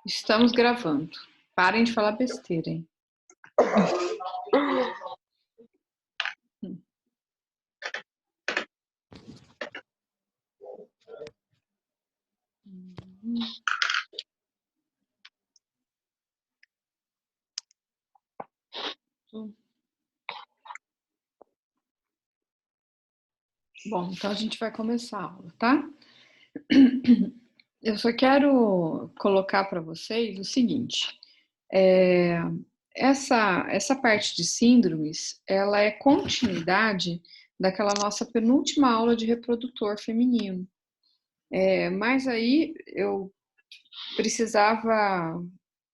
Estamos gravando. Parem de falar besteira, hein? Bom, então a gente vai começar a aula, tá? Eu só quero colocar para vocês o seguinte: essa parte de síndromes, ela é continuidade daquela nossa penúltima aula de reprodutor feminino. Mas aí eu precisava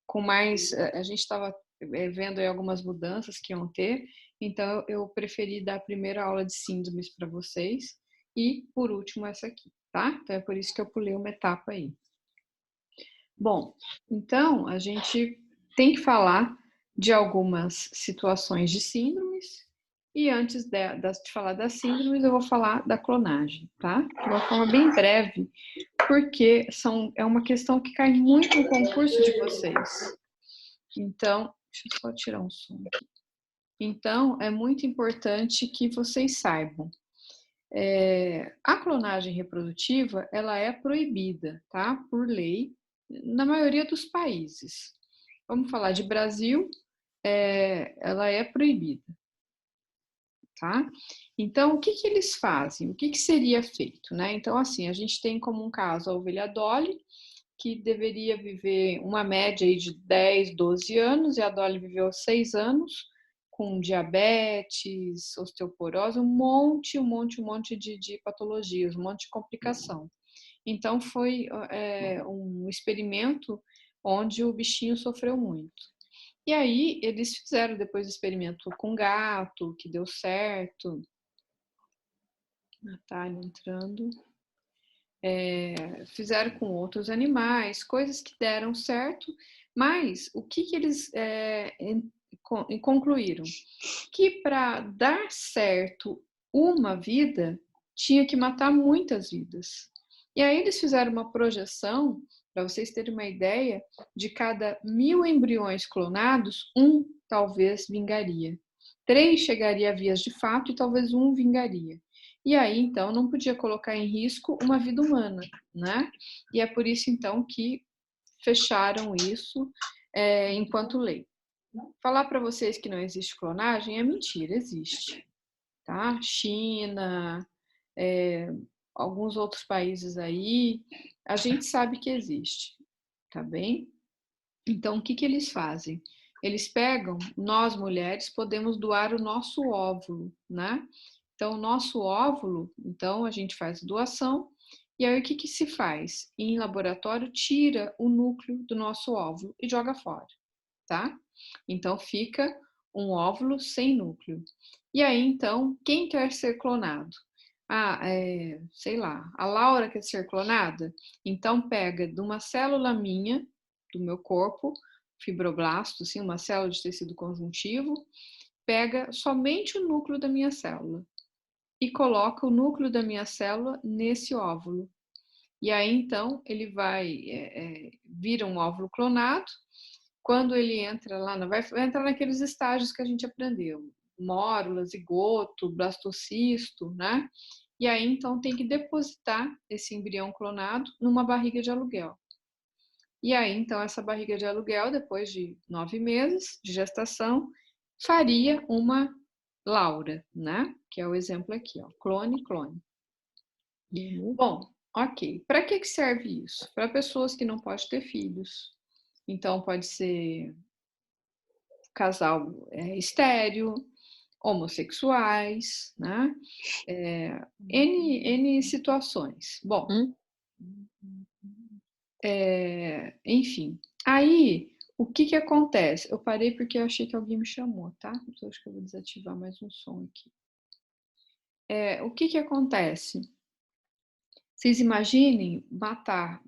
com mais, a gente estava vendo aí algumas mudanças que iam ter, então eu preferi dar a primeira aula de síndromes para vocês e, por último, essa aqui, tá? Então é por isso que eu pulei uma etapa aí. Bom, então a gente tem que falar de algumas situações de síndromes e antes de falar das síndromes, eu vou falar da clonagem, tá? De uma forma bem breve, porque é uma questão que cai muito no concurso de vocês. Então, deixa eu só tirar um som aqui. Então, é muito importante que vocês saibam. A clonagem reprodutiva, ela é proibida, tá? Por lei, na maioria dos países. Vamos falar de Brasil, ela é proibida, tá? Então, o que eles fazem? O que seria feito, né? Então, assim, a gente tem como um caso a ovelha Dolly, que deveria viver uma média aí de 10, 12 anos, e a Dolly viveu 6 anos, com diabetes, osteoporose, um monte de patologias, um monte de complicação. Então, foi um experimento onde o bichinho sofreu muito. E aí, eles fizeram depois o experimento com gato, que deu certo. Natália entrando. Fizeram com outros animais, coisas que deram certo, mas o que eles concluíram? Que para dar certo uma vida, tinha que matar muitas vidas. E aí eles fizeram uma projeção, para vocês terem uma ideia, de cada 1000 embriões clonados, um talvez vingaria. 3 chegaria a vias de fato e talvez um vingaria. E aí, então, não podia colocar em risco uma vida humana, né? E é por isso, então, que fecharam isso enquanto lei. Falar para vocês que não existe clonagem é mentira, existe, tá? China, alguns outros países aí, a gente sabe que existe, tá bem? Então, o que eles fazem? Eles pegam, nós mulheres podemos doar o nosso óvulo, né? Então, o nosso óvulo, então a gente faz doação, e aí o que se faz? Em laboratório, tira o núcleo do nosso óvulo e joga fora, tá? Então, fica um óvulo sem núcleo. E aí, então, quem quer ser clonado? Sei lá, a Laura quer ser clonada? Então, pega de uma célula minha, do meu corpo, fibroblasto, assim, uma célula de tecido conjuntivo, pega somente o núcleo da minha célula e coloca o núcleo da minha célula nesse óvulo. E aí, então, ele vira um óvulo clonado. Quando ele entra lá, vai entrar naqueles estágios que a gente aprendeu, mórula, zigoto, blastocisto, né? E aí, então, tem que depositar esse embrião clonado numa barriga de aluguel. E aí, então, essa barriga de aluguel, depois de 9 meses de gestação, faria uma Laura, né? Que é o exemplo aqui, ó, clone, clone. Bom, ok. Para que serve isso? Para pessoas que não podem ter filhos. Então, pode ser casal estéril, homossexuais, né? N situações. Bom, enfim. Aí, o que acontece? Eu parei porque eu achei que alguém me chamou, tá? Então, acho que eu vou desativar mais um som aqui. O que acontece? Vocês imaginem matar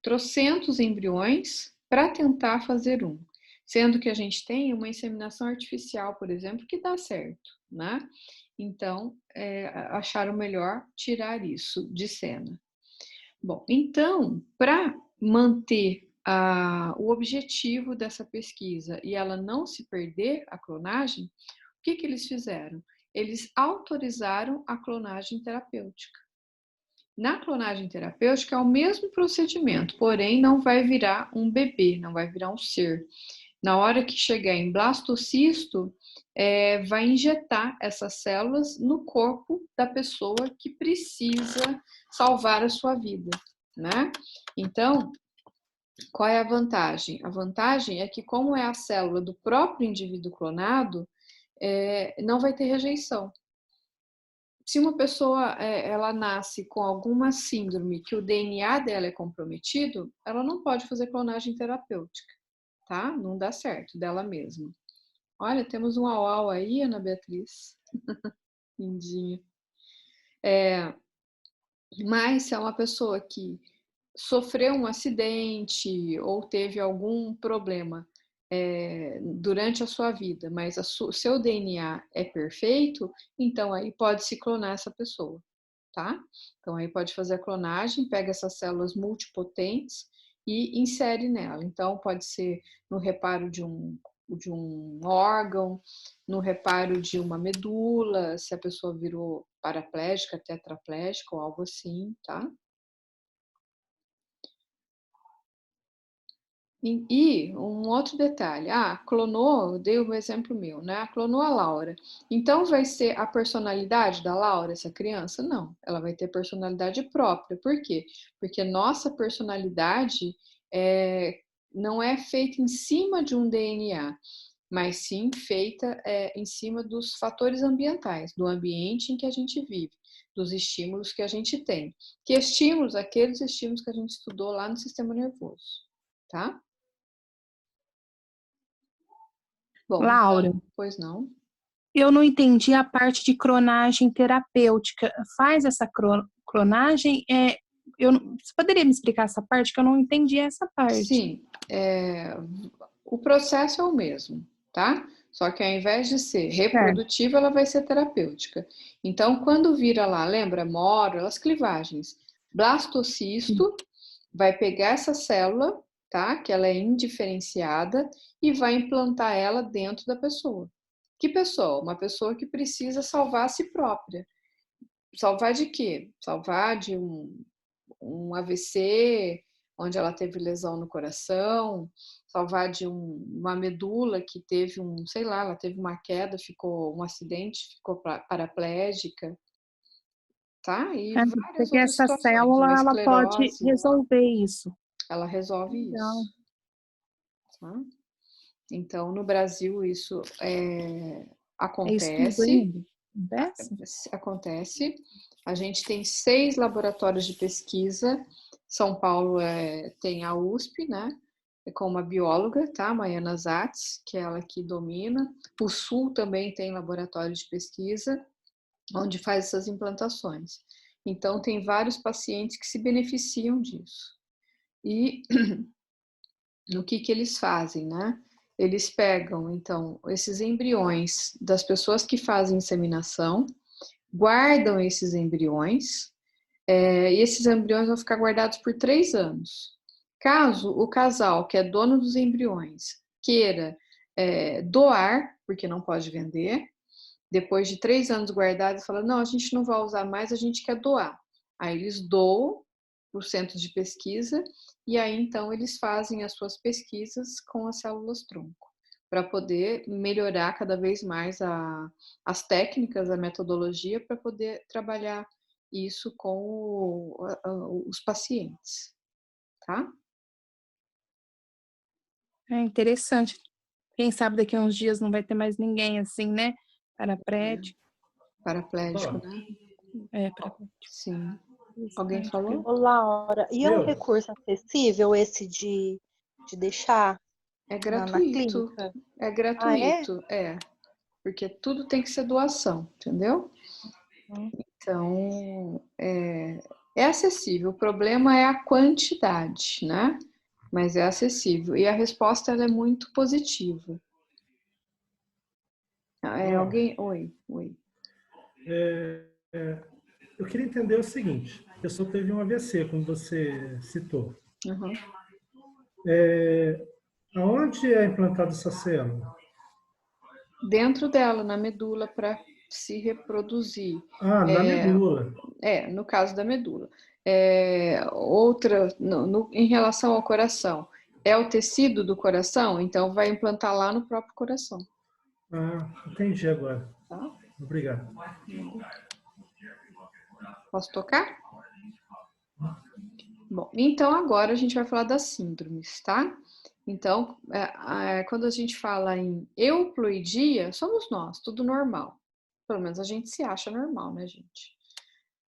trocentos embriões para tentar fazer um. Sendo que a gente tem uma inseminação artificial, por exemplo, que dá certo, né? Então, acharam melhor tirar isso de cena. Bom, então, para manter o objetivo dessa pesquisa e ela não se perder a clonagem, o que eles fizeram? Eles autorizaram a clonagem terapêutica. Na clonagem terapêutica é o mesmo procedimento, porém não vai virar um bebê, não vai virar um ser. Na hora que chegar em blastocisto, vai injetar essas células no corpo da pessoa que precisa salvar a sua vida, né? Então, qual é a vantagem? A vantagem é que, como é a célula do próprio indivíduo clonado, não vai ter rejeição. Se uma pessoa ela nasce com alguma síndrome que o DNA dela é comprometido, ela não pode fazer clonagem terapêutica, tá? Não dá certo dela mesma. Olha, temos um au-au aí, Ana Beatriz. Lindinha. Mas se é uma pessoa que sofreu um acidente ou teve algum problema durante a sua vida, mas seu DNA é perfeito, então aí pode se clonar essa pessoa, tá? Então aí pode fazer a clonagem, pega essas células multipotentes e insere nela. Então pode ser no reparo de um órgão, no reparo de uma medula, se a pessoa virou paraplégica, tetraplégica ou algo assim, tá? E um outro detalhe, clonou, dei um exemplo meu, né? Clonou a Laura. Então vai ser a personalidade da Laura, essa criança? Não, ela vai ter personalidade própria. Por quê? Porque nossa personalidade não é feita em cima de um DNA, mas sim feita em cima dos fatores ambientais, do ambiente em que a gente vive, dos estímulos que a gente tem. Que estímulos? Aqueles estímulos que a gente estudou lá no sistema nervoso, tá? Bom, Laura, então, pois não. eu não entendi a parte de clonagem terapêutica. Faz essa clonagem? Você poderia me explicar essa parte? Que eu não entendi essa parte. Sim, o processo é o mesmo, tá? Só que ao invés de ser Certo. reprodutiva, ela vai ser terapêutica. Então, quando vira lá, lembra, moro, as clivagens, blastocisto vai pegar essa célula, tá? Que ela é indiferenciada e vai implantar ela dentro da pessoa. Que pessoa? Uma pessoa que precisa salvar a si própria. Salvar de quê? Salvar de um AVC, onde ela teve lesão no coração, salvar de uma medula que teve sei lá, ela teve uma queda, ficou um acidente, ficou paraplégica, tá? E várias Porque outras essa situações, uma célula, ela pode esclerose, resolver isso. ela resolve Legal. isso, tá? Então, no Brasil, isso É estudo acontece, ainda? Dessa? acontece. A gente tem 6 laboratórios de pesquisa. São Paulo tem a USP, né? Com uma bióloga, tá? Maiana Zatz, que é ela que domina. O Sul também tem laboratório de pesquisa, onde faz essas implantações. Então, tem vários pacientes que se beneficiam disso. E o que eles fazem, né? Eles pegam, então, esses embriões das pessoas que fazem inseminação, guardam esses embriões, e esses embriões vão ficar guardados por 3 anos. Caso o casal, que é dono dos embriões, queira doar, porque não pode vender, depois de 3 anos guardados, fala, não, a gente não vai usar mais, a gente quer doar. Aí eles doam para o centro de pesquisa, e aí então eles fazem as suas pesquisas com as células-tronco, para poder melhorar cada vez mais as técnicas, a metodologia, para poder trabalhar isso com os pacientes, tá? É interessante. Quem sabe daqui a uns dias não vai ter mais ninguém assim, né? Paraplégico. Paraplégico, né? Paraplégico. Sim. Alguém Interessante. falou? Ô, Laura, e é um recurso acessível esse de deixar É na gratuito. clínica? É Ah, é? gratuito, porque tudo tem que ser doação, entendeu? Hum. Então, é acessível. O problema é a quantidade, né? Mas é acessível. E a resposta ela é muito positiva. Alguém? Oi, oi. Eu queria entender o seguinte: a pessoa teve um AVC, como você citou. Uhum. Aonde é implantada essa célula? Dentro dela, na medula, para se reproduzir. Na medula. No caso da medula. Outra, em relação ao coração, é o tecido do coração, então vai implantar lá no próprio coração. Entendi agora. Tá? Obrigado. Posso tocar? Bom, então agora a gente vai falar das síndromes, tá? Então, quando a gente fala em euploidia, somos nós, tudo normal. Pelo menos a gente se acha normal, né, gente?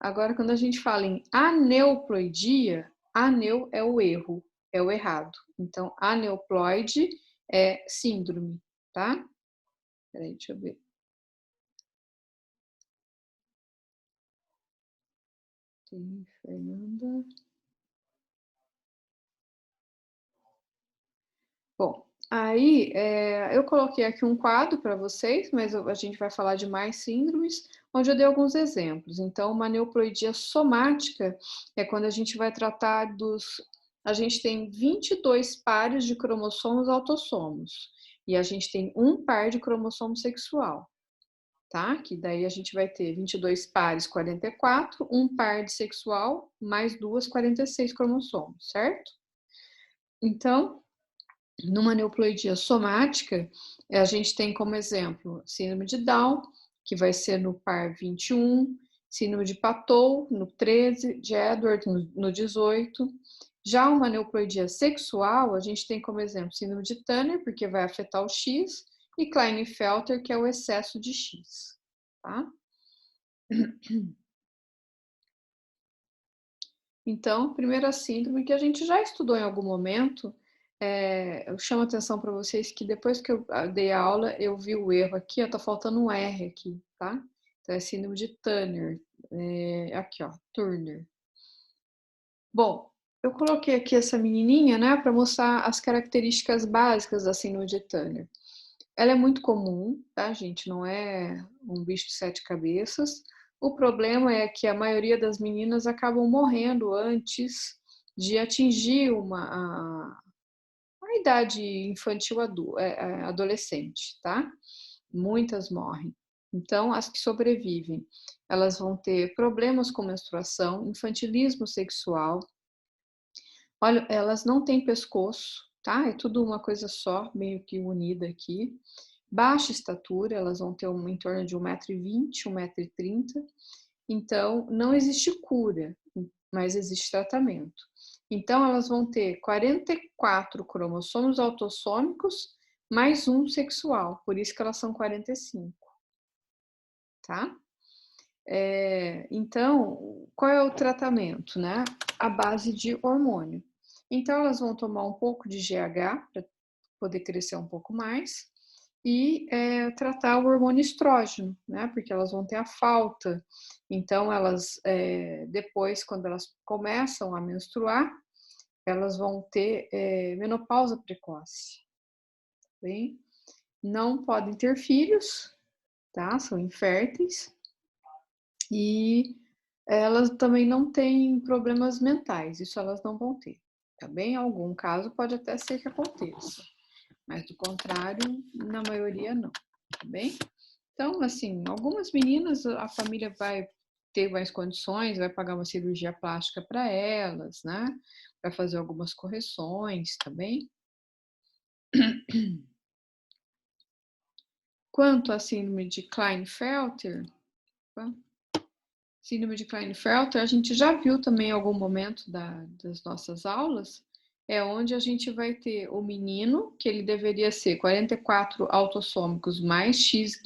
Agora, quando a gente fala em aneuploidia, aneu é o erro, é o errado. Então, aneuploide é síndrome, tá? Peraí, deixa eu ver. Tem Fernanda. Bom, aí eu coloquei aqui um quadro para vocês, mas a gente vai falar de mais síndromes, onde eu dei alguns exemplos. Então, uma aneuploidia somática é quando a gente vai tratar dos... A gente tem 22 pares de cromossomos autossomos e a gente tem um par de cromossomo sexual, tá? Que daí a gente vai ter 22 pares, 44, um par de sexual, mais 46 cromossomos, certo? Então, numa aneuploidia somática, a gente tem como exemplo síndrome de Down, que vai ser no par 21, síndrome de Patou, no 13, de Edward, no 18. Já uma aneuploidia sexual, a gente tem como exemplo síndrome de Turner, porque vai afetar o X, e Klinefelter, que é o excesso de X. Tá? Então, primeira síndrome que a gente já estudou em algum momento, eu chamo a atenção para vocês que depois que eu dei a aula, eu vi o erro aqui, ó, tá faltando um R aqui, tá? Então, é síndrome de Turner. Aqui, ó, Turner. Bom, eu coloquei aqui essa menininha, né, para mostrar as características básicas da síndrome de Turner. Ela é muito comum, tá, gente? Não é um bicho de 7 cabeças. O problema é que a maioria das meninas acabam morrendo antes de atingir a idade infantil adolescente, tá? Muitas morrem. Então, as que sobrevivem, elas vão ter problemas com menstruação, infantilismo sexual. Olha, elas não têm pescoço, tá? É tudo uma coisa só, meio que unida aqui. Baixa estatura, elas vão ter em torno de 1,20 m, 1,30 m. Então, não existe cura, mas existe tratamento. Então, elas vão ter 44 cromossomos autossômicos mais um sexual, por isso que elas são 45, tá? Então, qual é o tratamento, né? A base de hormônio. Então, elas vão tomar um pouco de GH para poder crescer um pouco mais e tratar o hormônio estrógeno, né? Porque elas vão ter a falta. Então, elas, depois, quando elas começam a menstruar, elas vão ter menopausa precoce. Bem? Não podem ter filhos, tá? São inférteis. E elas também não têm problemas mentais, isso elas não vão ter, tá bem? Em algum caso pode até ser que aconteça, mas do contrário, na maioria não, tá bem? Então, assim, algumas meninas a família vai ter mais condições, vai pagar uma cirurgia plástica para elas, né? Vai fazer algumas correções, tá bem? Quanto à síndrome de Klinefelter, síndrome de Klinefelter, a gente já viu também em algum momento das nossas aulas, é onde a gente vai ter o menino, que ele deveria ser 44 autossômicos mais XY,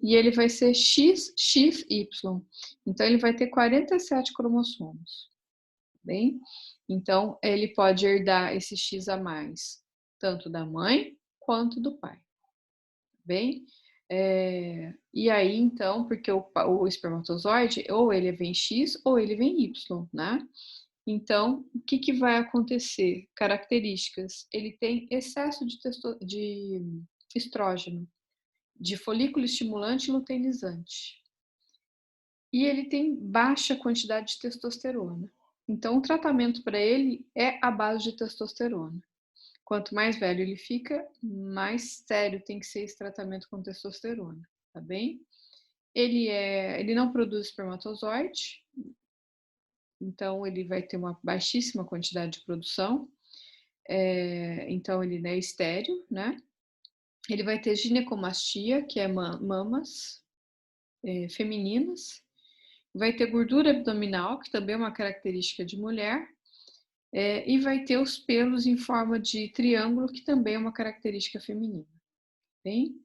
e ele vai ser XXY. Então, ele vai ter 47 cromossomos. Bem? Então, ele pode herdar esse X a mais, tanto da mãe quanto do pai. Bem? E aí, então, porque o espermatozoide, ou ele vem X ou ele vem Y, né? Então, o que vai acontecer? Características. Ele tem excesso de estrógeno, de folículo estimulante e luteinizante. E ele tem baixa quantidade de testosterona. Então, o tratamento para ele é a base de testosterona. quanto mais velho ele fica, mais sério tem que ser esse tratamento com testosterona, tá bem? Ele não produz espermatozoide, então ele vai ter uma baixíssima quantidade de produção, então ele é estéril, né? Ele vai ter ginecomastia, que é mamas femininas, vai ter gordura abdominal, que também é uma característica de mulher, e vai ter os pelos em forma de triângulo, que também é uma característica feminina, bem?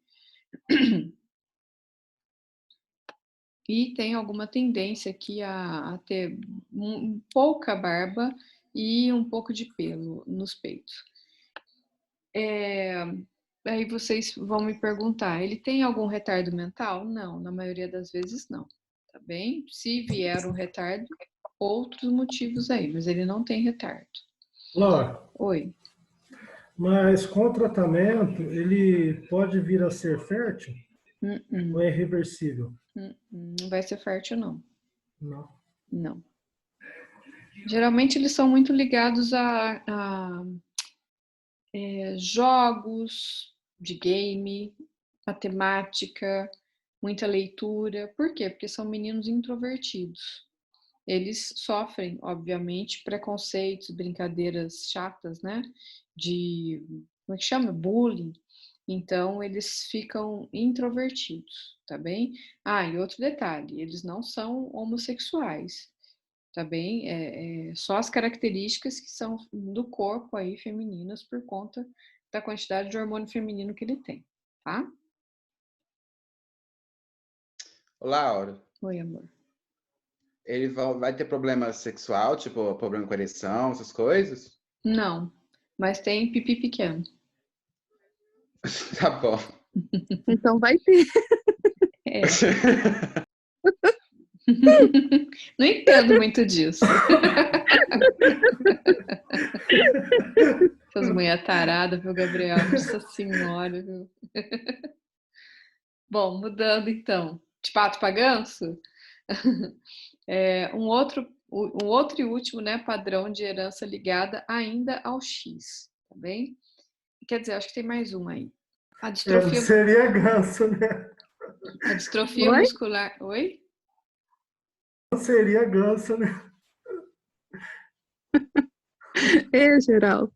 E tem alguma tendência aqui a ter pouca barba e um pouco de pelo nos peitos. Aí vocês vão me perguntar, ele tem algum retardo mental? Não, na maioria das vezes não, tá bem? Se vier um retardo, outros motivos aí, mas ele não tem retardo. Laura, Oi. mas com o tratamento, ele pode vir a ser fértil? Ou é irreversível? Não vai ser fértil, não. Não. Não. Geralmente eles são muito ligados a jogos de game, matemática, muita leitura. Por quê? Porque são meninos introvertidos. Eles sofrem, obviamente, preconceitos, brincadeiras chatas, né? Como é que chama? Bullying. Então, eles ficam introvertidos, tá bem? E outro detalhe, eles não são homossexuais, tá bem? Só as características que são do corpo aí femininas por conta da quantidade de hormônio feminino que ele tem, tá? Laura. Oi, amor. Ele vai ter problema sexual, tipo problema com ereção, essas coisas? Não, mas tem pipi pequeno. Tá bom. Então vai ter. Não entendo muito disso. Essas mulheres taradas, viu, Gabriel? Nossa senhora, viu? Bom, mudando então. De pato para ganso? Um outro e último, né, padrão de herança ligada ainda ao X, tá bem? Quer dizer, acho que tem mais um aí. A distrofia... seria ganso, né? A distrofia muscular... Oi? Seria ganso, né? Geral.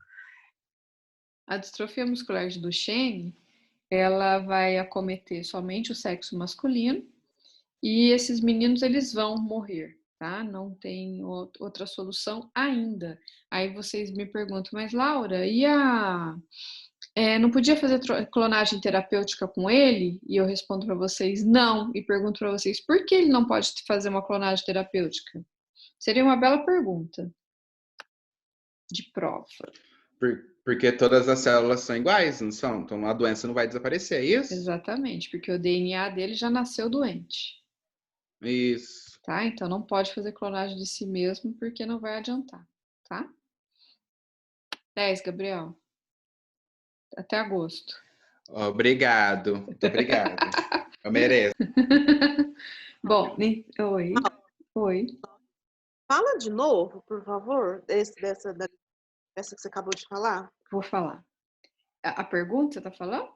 A distrofia muscular de Duchenne, ela vai acometer somente o sexo masculino e esses meninos, eles vão morrer, tá? Não tem outra solução ainda. Aí vocês me perguntam, mas Laura, não podia fazer clonagem terapêutica com ele? E eu respondo para vocês, não. E pergunto para vocês, por que ele não pode fazer uma clonagem terapêutica? Seria uma bela pergunta de prova. Porque todas as células são iguais, não são? Então a doença não vai desaparecer, é isso? Exatamente, porque o DNA dele já nasceu doente. Isso. Tá? Então não pode fazer clonagem de si mesmo, porque não vai adiantar, tá? 10, Gabriel. Até agosto. Obrigado. Muito obrigado. Eu mereço. Bom, oi. Oi. Fala de novo, por favor, dessa que você acabou de falar. Vou falar. A pergunta, você tá falando?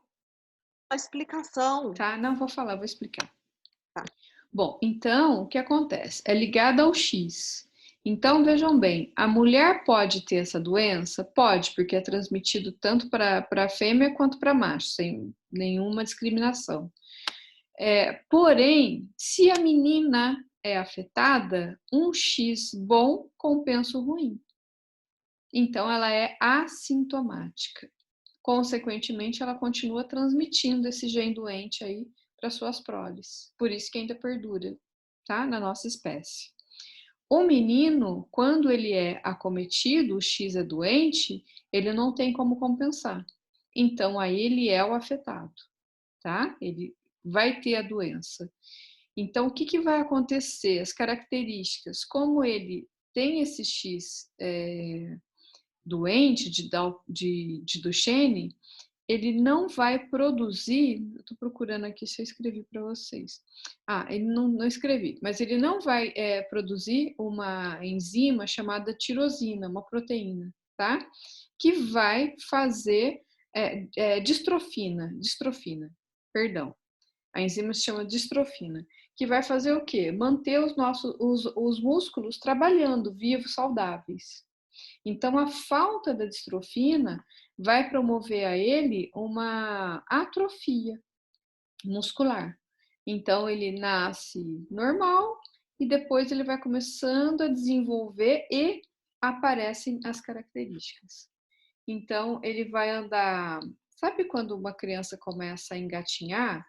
A explicação. Tá, não, vou falar, vou explicar. Tá. Bom, então, o que acontece? É ligado ao X. Então, vejam bem, a mulher pode ter essa doença? Pode, porque é transmitido tanto para a fêmea quanto para macho, sem nenhuma discriminação. Porém, se a menina é afetada, um X bom compensa o ruim. Então, ela é assintomática. Consequentemente, ela continua transmitindo esse gene doente aí para suas proles. Por isso que ainda perdura, tá? Na nossa espécie. O menino, quando ele é acometido, o X é doente, ele não tem como compensar. Então, aí ele é o afetado, tá? Ele vai ter a doença. Então, o que vai acontecer? As características, como ele tem esse X doente de Duchenne, ele não vai produzir, eu estou procurando aqui se eu escrevi para vocês. Ele não escrevi, mas ele não vai produzir uma enzima chamada tirosina, uma proteína, tá? Que vai fazer distrofina, perdão. A enzima se chama distrofina, que vai fazer o quê? Manter os músculos trabalhando, vivos, saudáveis. Então, a falta da distrofina vai promover a ele uma atrofia muscular. Então, ele nasce normal e depois ele vai começando a desenvolver e aparecem as características. Então, ele vai andar... Sabe quando uma criança começa a engatinhar?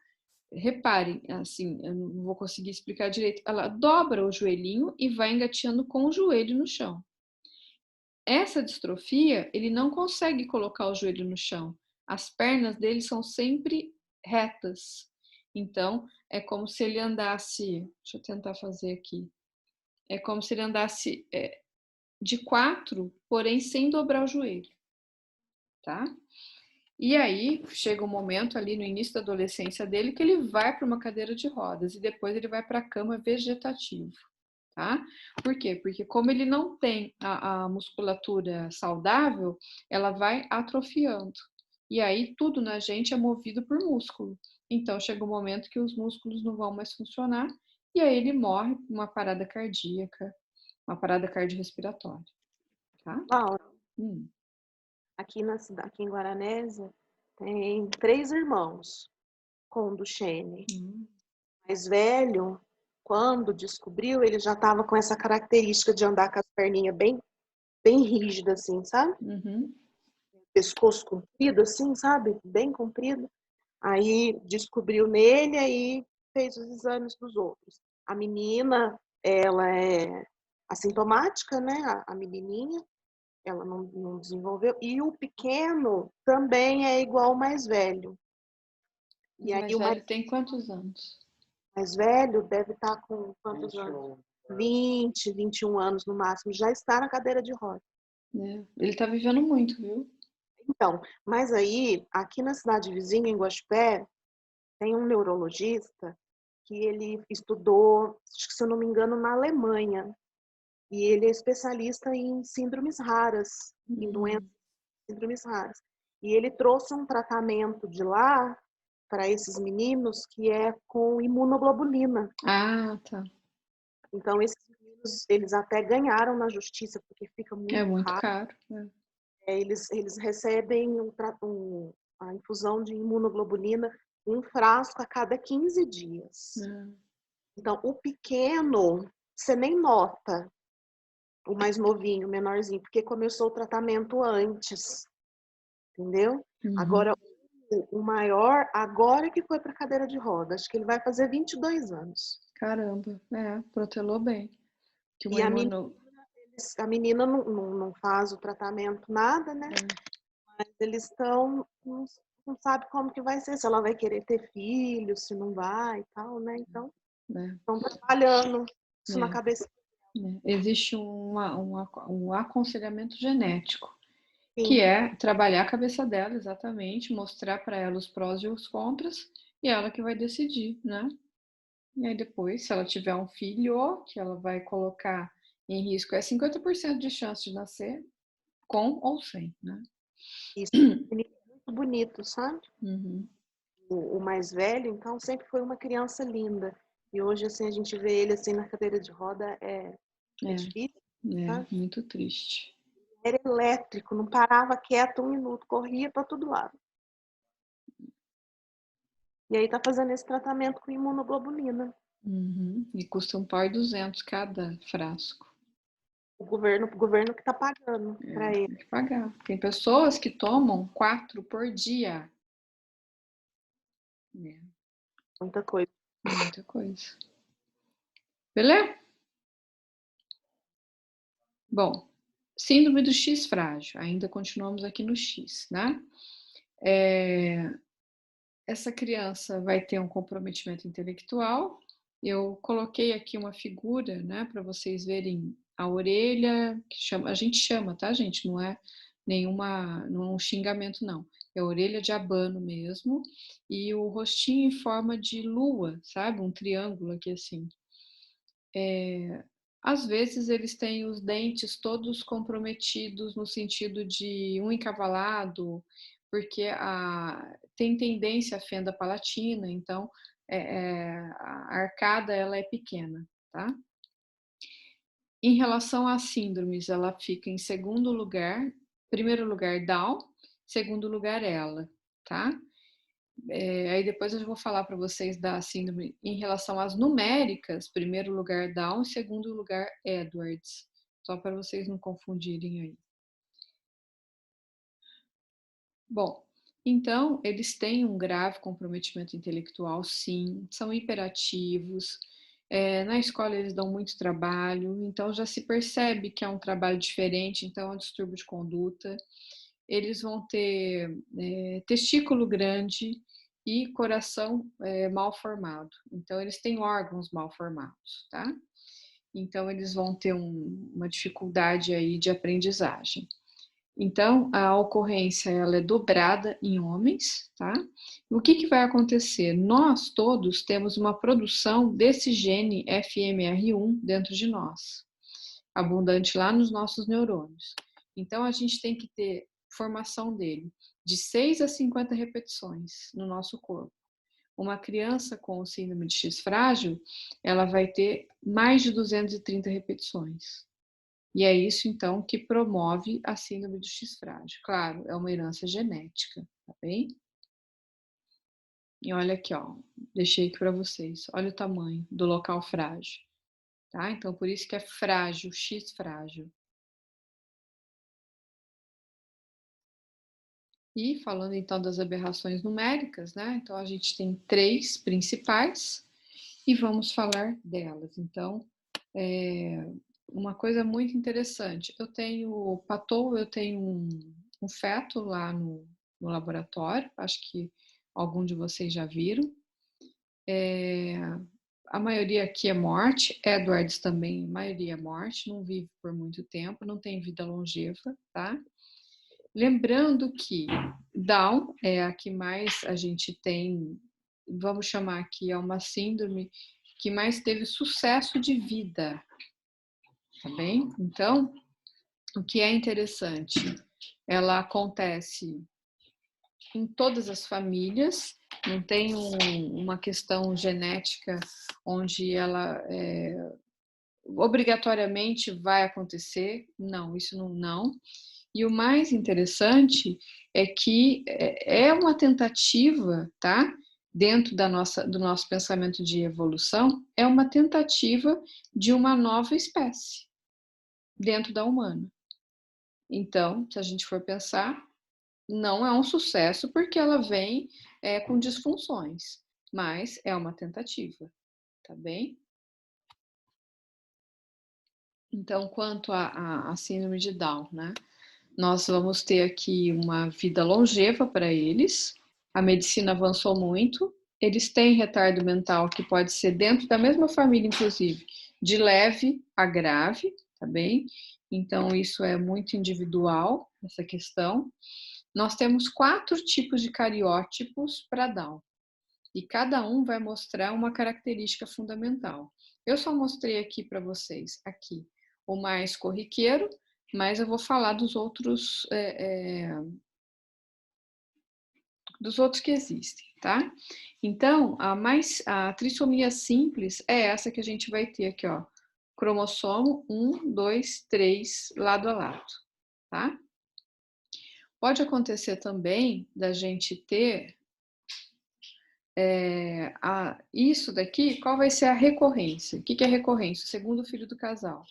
Reparem, assim, eu não vou conseguir explicar direito. Ela dobra o joelhinho e vai engateando com o joelho no chão. Essa distrofia, ele não consegue colocar o joelho no chão. As pernas dele são sempre retas. Então, é como se ele andasse... Deixa eu tentar fazer aqui. É como se ele andasse de 4, porém sem dobrar o joelho. Tá? E aí, chega um momento ali no início da adolescência dele que ele vai para uma cadeira de rodas e depois ele vai para a cama vegetativo, tá? Por quê? Porque como ele não tem a musculatura saudável, ela vai atrofiando. E aí, tudo na gente é movido por músculo. Então, chega um momento que os músculos não vão mais funcionar e aí ele morre por uma parada cardíaca, uma parada cardiorrespiratória, tá? Laura, Hum. aqui em Guaranésia, tem 3 irmãos com Duchenne. O mais velho, quando descobriu, ele já estava com essa característica de andar com as perninhas bem, bem rígidas, assim, sabe? Uhum. Pescoço comprido, assim, sabe? Bem comprido. Aí descobriu nele, aí fez os exames dos outros. A menina, ela é assintomática, né? A menininha. Ela não desenvolveu. E o pequeno também é igual ao mais velho. E aí O mais velho tem quantos anos? mais velho deve estar com quantos anos? 20, 21 anos no máximo. Já está na cadeira de rodas. Ele está vivendo muito, viu? Então, mas aí, aqui na cidade vizinha, em Guaxupé, tem um neurologista que ele estudou, se eu não me engano, na Alemanha. E ele é especialista em síndromes raras, em doenças, síndromes raras. E ele trouxe um tratamento de lá para esses meninos que é com imunoglobulina. Ah, tá. Então, esses meninos, eles até ganharam na justiça, porque fica muito caro. Eles recebem a infusão de imunoglobulina, um frasco a cada 15 dias. Então, o pequeno, você nem nota, o mais novinho, o menorzinho, porque começou o tratamento antes, entendeu? Agora, o maior, agora que foi para a cadeira de rodas, acho que ele vai fazer 22 anos. Caramba, protelou bem. Que E a menina não faz o tratamento, nada, né? Mas eles estão, não sabe como que vai ser, se ela vai querer ter filho, se não vai e tal, né? Então, estão trabalhando isso na cabeça. Existe um aconselhamento genético, Sim. que é trabalhar a cabeça dela, exatamente, mostrar para ela os prós e os contras, e ela que vai decidir, né? E aí depois, se ela tiver um filho, que ela vai colocar em risco, 50% de chance de nascer com ou sem, né? Isso é muito bonito, sabe? Uhum. O mais velho, então, sempre foi uma criança linda. E hoje, assim, a gente vê ele assim na cadeira de roda, é difícil, sabe? Muito triste. Era elétrico, não parava quieto um minuto, corria para todo lado. E aí tá fazendo esse tratamento com imunoglobulina. E custa $1.200 cada frasco. O governo que tá pagando para ele. Tem que pagar. Tem pessoas que tomam 4 por dia. Muita coisa. Muita coisa. Beleza? Bom, síndrome do X frágil. Ainda continuamos aqui no X, né? Essa criança vai ter um comprometimento intelectual. Eu coloquei aqui uma figura, né, para vocês verem a orelha, a gente chama, tá, gente? Não é um xingamento, não. É a orelha de abano mesmo, e o rostinho em forma de lua, sabe? Um triângulo aqui assim. Às vezes eles têm os dentes todos comprometidos no sentido de um encavalado, porque tem tendência à fenda palatina, então a arcada ela é pequena, tá? Em relação às síndromes, ela fica em segundo lugar, primeiro lugar Down, segundo lugar ela, tá? Aí depois eu vou falar para vocês da síndrome em relação às numéricas, primeiro lugar Down, segundo lugar Edwards, só para vocês não confundirem aí. Bom, então eles têm um grave comprometimento intelectual, sim, são hiperativos, na escola eles dão muito trabalho, então já se percebe que é um trabalho diferente, então é um distúrbio de conduta. Eles vão ter testículo grande e coração mal formado. Então, eles têm órgãos mal formados, tá? Então, eles vão ter uma dificuldade aí de aprendizagem. Então, a ocorrência ela é dobrada em homens, tá? O que vai acontecer? Nós todos temos uma produção desse gene FMR1 dentro de nós, abundante lá nos nossos neurônios. Então, a gente tem que ter formação dele de 6 a 50 repetições no nosso corpo. Uma criança com síndrome de X frágil, ela vai ter mais de 230 repetições. E é isso, então, que promove a síndrome do X frágil. Claro, é uma herança genética, tá bem? E olha aqui, ó, deixei aqui para vocês. Olha o tamanho do local frágil, tá? Então, por isso que é frágil, X frágil. E falando então das aberrações numéricas, né? Então a gente tem 3 principais e vamos falar delas. Então, uma coisa muito interessante, eu tenho um feto lá no laboratório, acho que algum de vocês já viram. A maioria aqui é morte, Edwards também, a maioria é morte, não vive por muito tempo, não tem vida longeva, tá? Lembrando que Down é a que mais a gente tem, vamos chamar aqui, é uma síndrome que mais teve sucesso de vida, tá bem? Então, o que é interessante, ela acontece em todas as famílias, não tem uma questão genética onde ela obrigatoriamente vai acontecer, não, isso não. E o mais interessante é que é uma tentativa, tá? Dentro do nosso pensamento de evolução, é uma tentativa de uma nova espécie dentro da humana. Então, se a gente for pensar, não é um sucesso porque ela vem com disfunções, mas é uma tentativa, tá bem? Então, quanto à síndrome de Down, né? Nós vamos ter aqui uma vida longeva para eles. A medicina avançou muito. Eles têm retardo mental que pode ser dentro da mesma família, inclusive, de leve a grave, tá bem? Então, isso é muito individual, essa questão. Nós temos 4 tipos de cariótipos para Down. E cada um vai mostrar uma característica fundamental. Eu só mostrei aqui para vocês, aqui, o mais corriqueiro, mas eu vou falar dos outros que existem, tá? Então, a trissomia simples é essa que a gente vai ter aqui, ó, cromossomo 1, 2, 3, lado a lado, tá? Pode acontecer também da gente ter isso daqui, qual vai ser a recorrência? O que é recorrência? O segundo filho do casal.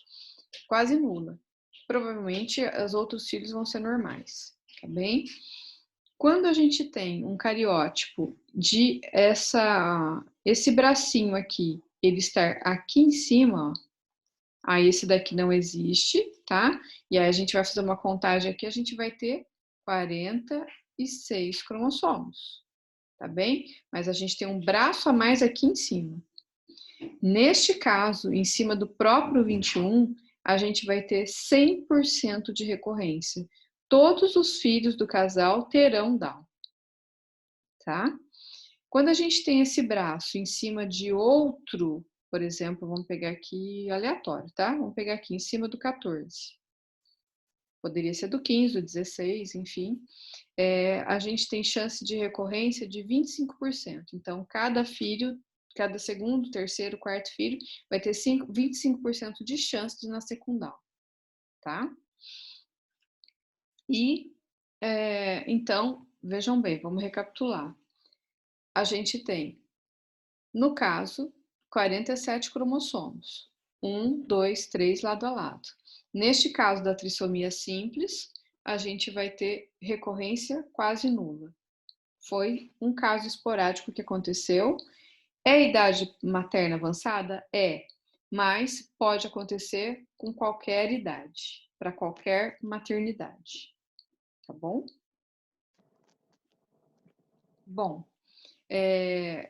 Quase nula. Provavelmente, os outros filhos vão ser normais, tá bem? Quando a gente tem um cariótipo de esse bracinho aqui, ele estar aqui em cima, ó, aí esse daqui não existe, tá? E aí a gente vai fazer uma contagem aqui, a gente vai ter 46 cromossomos, tá bem? Mas a gente tem um braço a mais aqui em cima. Neste caso, em cima do próprio 21, a gente vai ter 100% de recorrência. Todos os filhos do casal terão Down, tá? Quando a gente tem esse braço em cima de outro Por exemplo, vamos pegar aqui aleatório, tá? Vamos pegar aqui em cima do 14. Poderia ser do 15, do 16, enfim. A gente tem chance de recorrência de 25%. Então, cada filho, cada segundo, terceiro, quarto filho, vai ter 25% de chance de nascer com Down, tá? E, então, vejam bem, vamos recapitular. A gente tem, no caso, 47 cromossomos. 1, 2, 3 lado a lado. Neste caso da trissomia simples, a gente vai ter recorrência quase nula. Foi um caso esporádico que aconteceu. É idade materna avançada? É, mas pode acontecer com qualquer idade, para qualquer maternidade. Tá bom? Bom,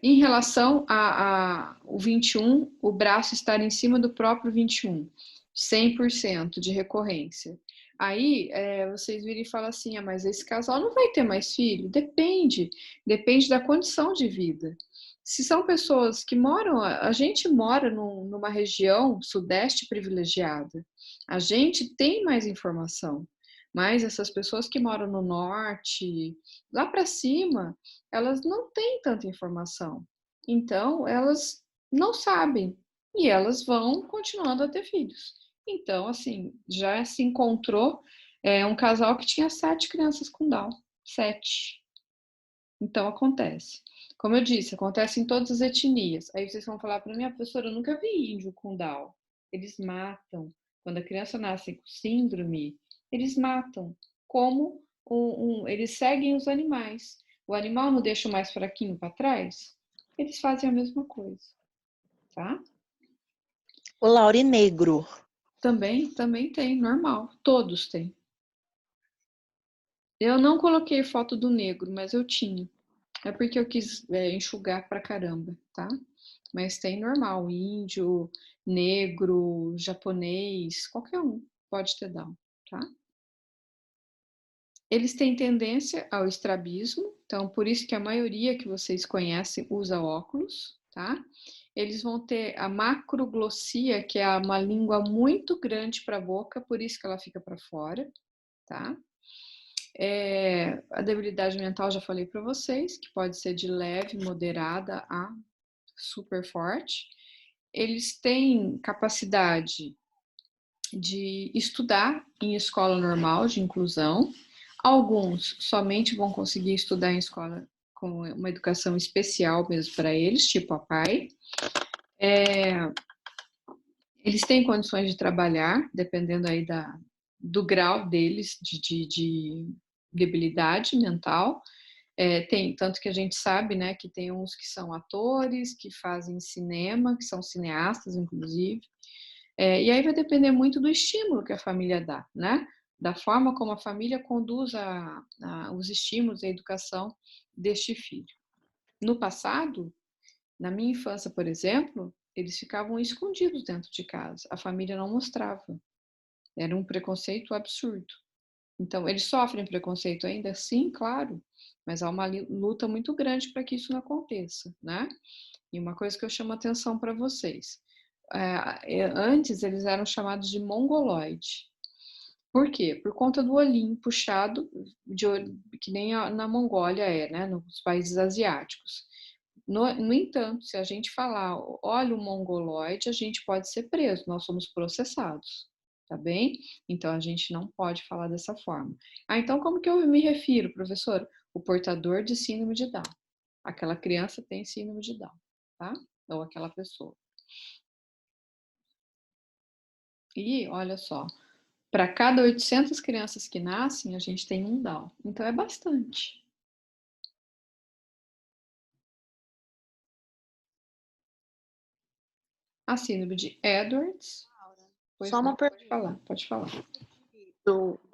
em relação ao 21, o braço estar em cima do próprio 21, 100% de recorrência. Aí, vocês viram e falam assim, mas esse casal não vai ter mais filho? Depende da condição de vida. Se são pessoas que moram, a gente mora numa região sudeste privilegiada, a gente tem mais informação, mas essas pessoas que moram no norte, lá para cima, elas não têm tanta informação. Então, elas não sabem e elas vão continuando a ter filhos. Então, assim, já se encontrou um casal que tinha 7 crianças com Down. 7. Então, acontece. Como eu disse, acontece em todas as etnias. Aí vocês vão falar para mim, professora, eu nunca vi índio com Down. Eles matam. Quando a criança nasce com síndrome, eles matam. Como eles seguem os animais. O animal não deixa o mais fraquinho para trás? Eles fazem a mesma coisa. Tá? O Laure negro. Também tem, normal. Todos têm. Eu não coloquei foto do negro, mas eu tinha. É porque eu quis enxugar pra caramba, tá? Mas tem normal, índio, negro, japonês, qualquer um pode ter Down, tá? Eles têm tendência ao estrabismo, então por isso que a maioria que vocês conhecem usa óculos, tá? Eles vão ter a macroglossia, que é uma língua muito grande para a boca, por isso que ela fica para fora, tá? A debilidade mental, já falei para vocês, que pode ser de leve, moderada a super forte. Eles têm capacidade de estudar em escola normal, de inclusão. Alguns somente vão conseguir estudar em escola com uma educação especial mesmo para eles, tipo a PAI. Eles têm condições de trabalhar, dependendo aí do grau deles de debilidade mental. Tanto que a gente sabe, né, que tem uns que são atores, que fazem cinema, que são cineastas, inclusive. E aí vai depender muito do estímulo que a família dá, né? Da forma como a família conduz os estímulos e a educação deste filho. No passado, na minha infância, por exemplo, eles ficavam escondidos dentro de casa. A família não mostrava. Era um preconceito absurdo. Então, eles sofrem preconceito ainda? Sim, claro. Mas há uma luta muito grande para que isso não aconteça, né? E uma coisa que eu chamo a atenção para vocês. Antes, eles eram chamados de mongoloide. Por quê? Por conta do olhinho puxado, que nem na Mongólia né? Nos países asiáticos. No entanto, se a gente falar, olha o mongoloide, a gente pode ser preso, nós somos processados, tá bem? Então, a gente não pode falar dessa forma. Então, como que eu me refiro, professor? O portador de síndrome de Down. Aquela criança tem síndrome de Down, tá? Ou aquela pessoa. E, olha só, para cada 800 crianças que nascem, a gente tem um Down. Então, é bastante. A síndrome de Edwards. Só uma pergunta. Pode falar.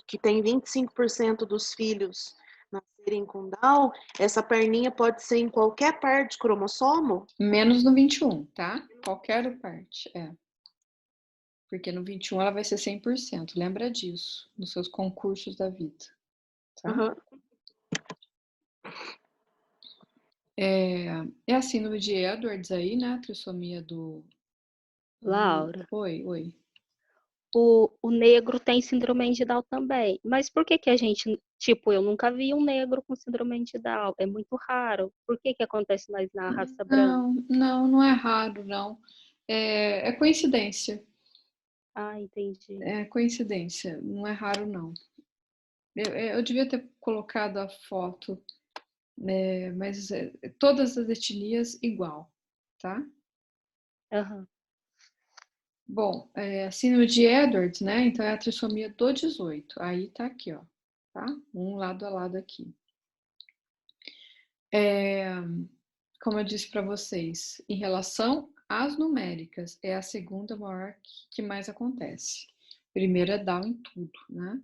Que tem 25% dos filhos nascerem com Down, essa perninha pode ser em qualquer parte do cromossomo? Menos no 21, tá? Qualquer parte, Porque no 21 ela vai ser 100%. Lembra disso, nos seus concursos da vida. Tá? Uhum. É a síndrome de Edwards aí, né? A trissomia do Laura, Oi. o negro tem síndrome de Down também. Mas por que a gente, tipo, eu nunca vi um negro com síndrome de Down. É muito raro. Por que acontece mais na raça branca? Não é raro, não. É coincidência. Ah, entendi. É coincidência, não é raro, não. Eu devia ter colocado a foto, mas todas as etnias igual, tá? Aham. Bom, a síndrome de Edwards, né? Então é a trissomia do 18. Aí tá aqui, ó, tá? Um lado a lado aqui. Como eu disse para vocês, em relação às numéricas, é a segunda maior que mais acontece. Primeira é Down em tudo, né?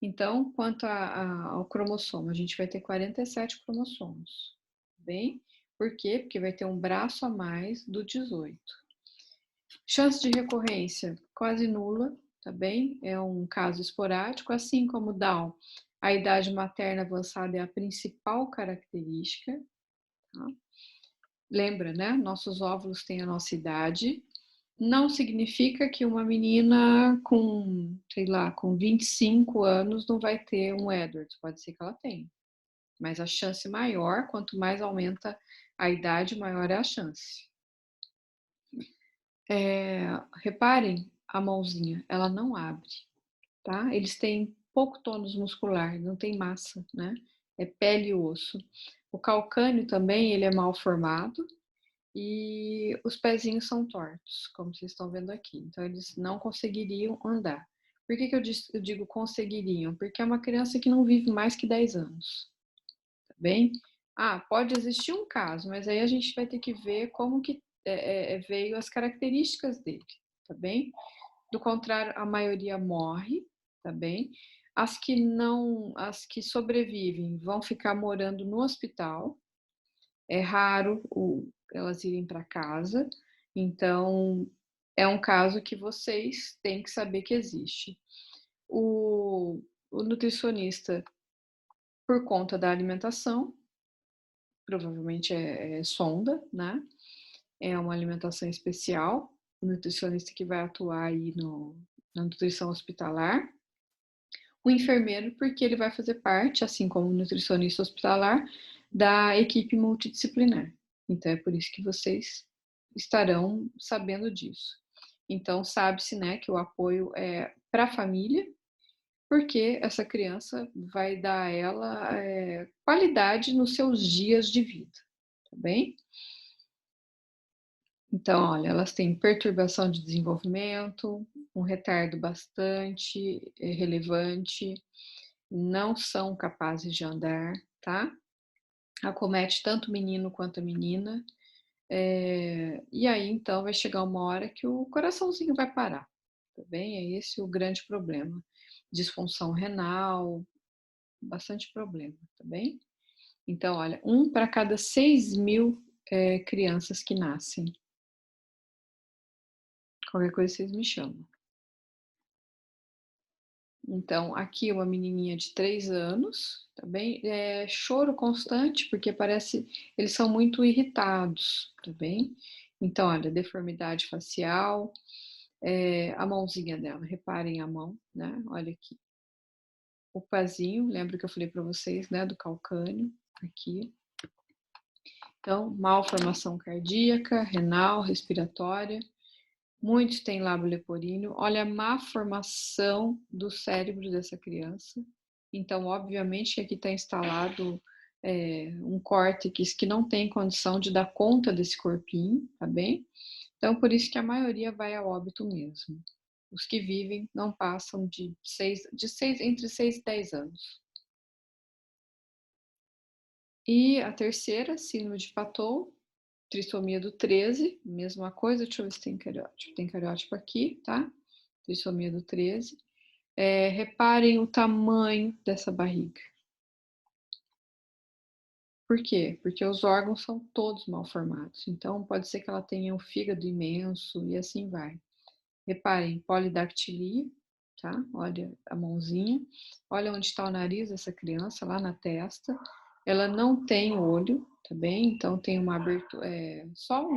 Então, quanto ao cromossomo, a gente vai ter 47 cromossomos, bem? Por quê? Porque vai ter um braço a mais do 18. Chance de recorrência quase nula, tá bem? É um caso esporádico, assim como Down. A idade materna avançada é a principal característica, tá? Lembra, né? Nossos óvulos têm a nossa idade. Não significa que uma menina com, sei lá, com 25 anos não vai ter um Edwards. Pode ser que ela tenha. Mas a chance maior, quanto mais aumenta a idade, maior é a chance. Reparem a mãozinha, ela não abre, tá? Eles têm pouco tônus muscular, não tem massa, né? É pele e osso. O calcânio também, ele é mal formado. E os pezinhos são tortos, como vocês estão vendo aqui. Então, eles não conseguiriam andar. Por que eu digo conseguiriam? Porque é uma criança que não vive mais que 10 anos. Tá bem? Pode existir um caso, mas aí a gente vai ter que ver como que veio as características dele. Tá bem? Do contrário, a maioria morre. Tá bem? As que sobrevivem vão ficar morando no hospital. É raro elas irem para casa, então é um caso que vocês têm que saber que existe. O nutricionista, por conta da alimentação, provavelmente é sonda, né? É uma alimentação especial, o nutricionista que vai atuar aí na nutrição hospitalar. O enfermeiro, porque ele vai fazer parte, assim como o nutricionista hospitalar, da equipe multidisciplinar. Então, é por isso que vocês estarão sabendo disso. Então, sabe-se, né, que o apoio é para a família, porque essa criança vai dar a ela qualidade nos seus dias de vida, tá bem? Então, olha, elas têm perturbação de desenvolvimento, um retardo bastante relevante, não são capazes de andar, tá? Acomete tanto o menino quanto a menina. E aí, então, vai chegar uma hora que o coraçãozinho vai parar, tá bem? É esse o grande problema. Disfunção renal, bastante problema, tá bem? Então, olha, 1 para cada 6.000 crianças que nascem. Qualquer coisa vocês me chamam. Então, aqui uma menininha de 3 anos, tá bem? Choro constante, porque parece, eles são muito irritados, tá bem? Então, olha, deformidade facial, a mãozinha dela, reparem a mão, né? Olha aqui. O pazinho, lembra que eu falei para vocês, né? Do calcânio, aqui. Então, malformação cardíaca, renal, respiratória. Muitos têm lábio leporino. Olha a má formação do cérebro dessa criança. Então, obviamente, que aqui está instalado um córtex que não tem condição de dar conta desse corpinho, tá bem? Então, por isso que a maioria vai a óbito mesmo. Os que vivem não passam entre 6 e 10 anos. E a terceira, síndrome de Patou, trissomia do 13, mesma coisa, deixa eu ver se tem cariótipo. Tem cariótipo aqui, tá? Trissomia do 13. Reparem o tamanho dessa barriga. Por quê? Porque os órgãos são todos mal formados. Então, pode ser que ela tenha um fígado imenso e assim vai. Reparem, polidactilia, tá? Olha a mãozinha. Olha onde está o nariz dessa criança, lá na testa. Ela não tem olho, tá bem? Então, tem uma abertura, só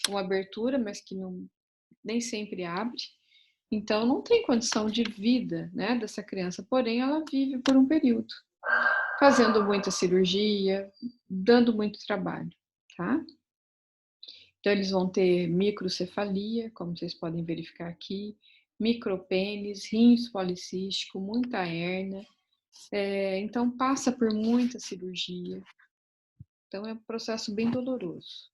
uma abertura, mas que nem sempre abre. Então, não tem condição de vida, né, dessa criança, porém, ela vive por um período, fazendo muita cirurgia, dando muito trabalho, tá? Então, eles vão ter microcefalia, como vocês podem verificar aqui, micropênis, rins policístico, muita hérnia. Então, passa por muita cirurgia. Então, é um processo bem doloroso.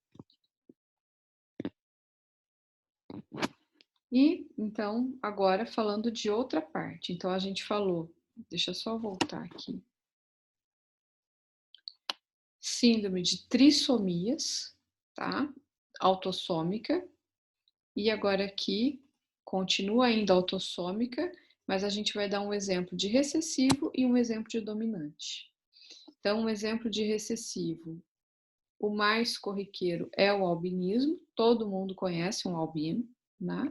E, então, agora falando de outra parte. Então, a gente falou, deixa eu só voltar aqui. Síndrome de trissomias, tá? Autossômica. E agora aqui, continua ainda autossômica, mas a gente vai dar um exemplo de recessivo e um exemplo de dominante. Então, um exemplo de recessivo. O mais corriqueiro é o albinismo, todo mundo conhece um albino, né?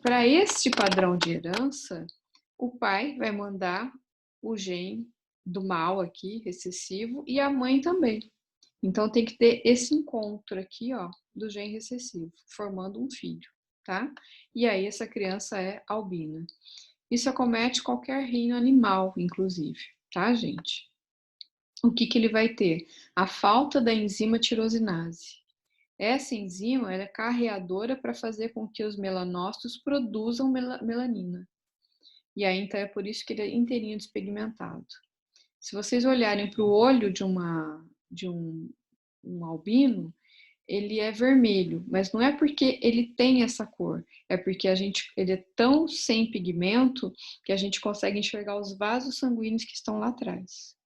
Para este padrão de herança, o pai vai mandar o gene do mal aqui, recessivo, e a mãe também. Então, tem que ter esse encontro aqui, ó, do gene recessivo, formando um filho, tá? E aí, essa criança é albina. Isso acomete qualquer reino animal, inclusive, tá, gente? O que ele vai ter? A falta da enzima tirosinase. Essa enzima é carreadora para fazer com que os melanócitos produzam melanina. E aí, então, é por isso que ele é inteirinho despigmentado. Se vocês olharem para o olho de um albino, ele é vermelho, mas não é porque ele tem essa cor, é porque ele é tão sem pigmento que a gente consegue enxergar os vasos sanguíneos que estão lá atrás.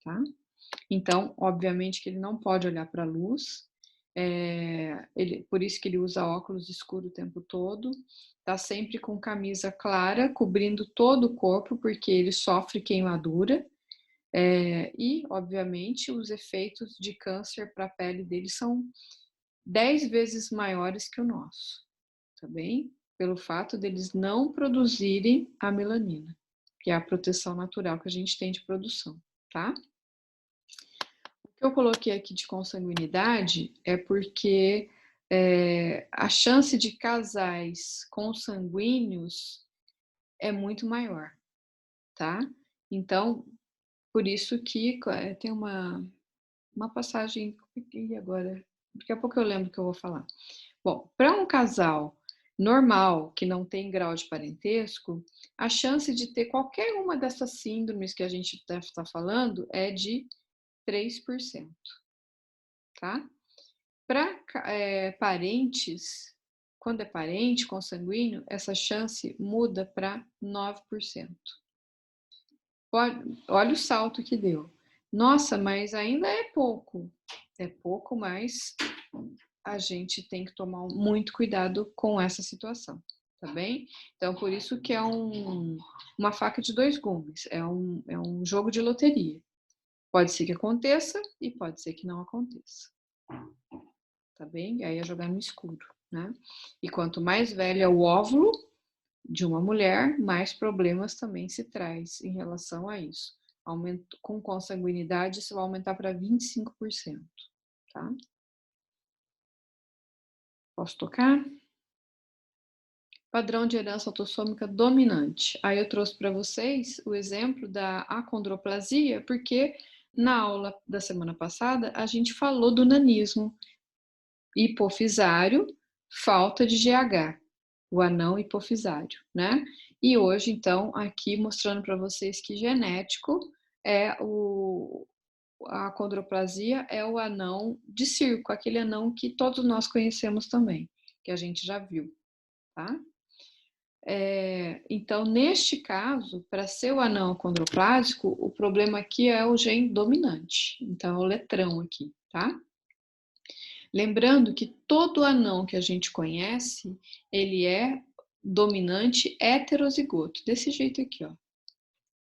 Tá? Então, obviamente que ele não pode olhar para a luz, por isso que ele usa óculos escuros o tempo todo, tá sempre com camisa clara, cobrindo todo o corpo, porque ele sofre queimadura, e, obviamente, os efeitos de câncer para a pele dele são 10 vezes maiores que o nosso, tá bem? Pelo fato deles não produzirem a melanina, que é a proteção natural que a gente tem de produção, tá? O que eu coloquei aqui de consanguinidade é porque a chance de casais consanguíneos é muito maior, tá? Então, por isso que tem uma passagem aqui agora, daqui a pouco eu lembro que eu vou falar. Bom, para um casal normal, que não tem grau de parentesco, a chance de ter qualquer uma dessas síndromes que a gente deve estar falando é de 3%, tá? Para parentes, quando é parente consanguíneo, essa chance muda para 9%. Olha o salto que deu. Nossa, mas ainda é pouco. É pouco, mas a gente tem que tomar muito cuidado com essa situação, tá bem? Então, por isso que é uma faca de dois gumes, é um jogo de loteria. Pode ser que aconteça e pode ser que não aconteça. Tá bem? Aí é jogar no escuro, né? E quanto mais velho é o óvulo de uma mulher, mais problemas também se traz em relação a isso. Com consanguinidade, isso vai aumentar para 25%, tá? Posso tocar? Padrão de herança autossômica dominante. Aí eu trouxe para vocês o exemplo da acondroplasia, porque na aula da semana passada a gente falou do nanismo hipofisário, falta de GH, o anão hipofisário, né? E hoje, então, aqui mostrando para vocês que genético a acondroplasia é o anão de circo, aquele anão que todos nós conhecemos também, que a gente já viu, tá? Então, neste caso, para ser o anão acondroplásico, o problema aqui é o gene dominante, então é o letrão aqui, tá? Lembrando que todo anão que a gente conhece, ele é dominante heterozigoto, desse jeito aqui, ó.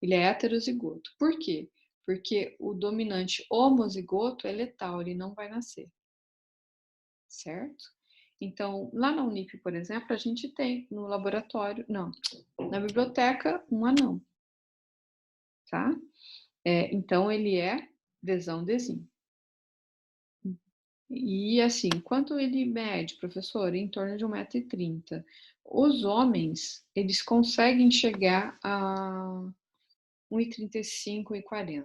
Ele é heterozigoto. Por quê? Porque o dominante homozigoto é letal, ele não vai nascer. Certo? Então, lá na Unip, por exemplo, a gente tem no laboratório, na biblioteca, um anão. Tá? Então, ele é desão-desim. E assim, quanto ele mede, professor? Em torno de 1,30 m. Os homens, eles conseguem chegar a 1,35 m, 1,40 m,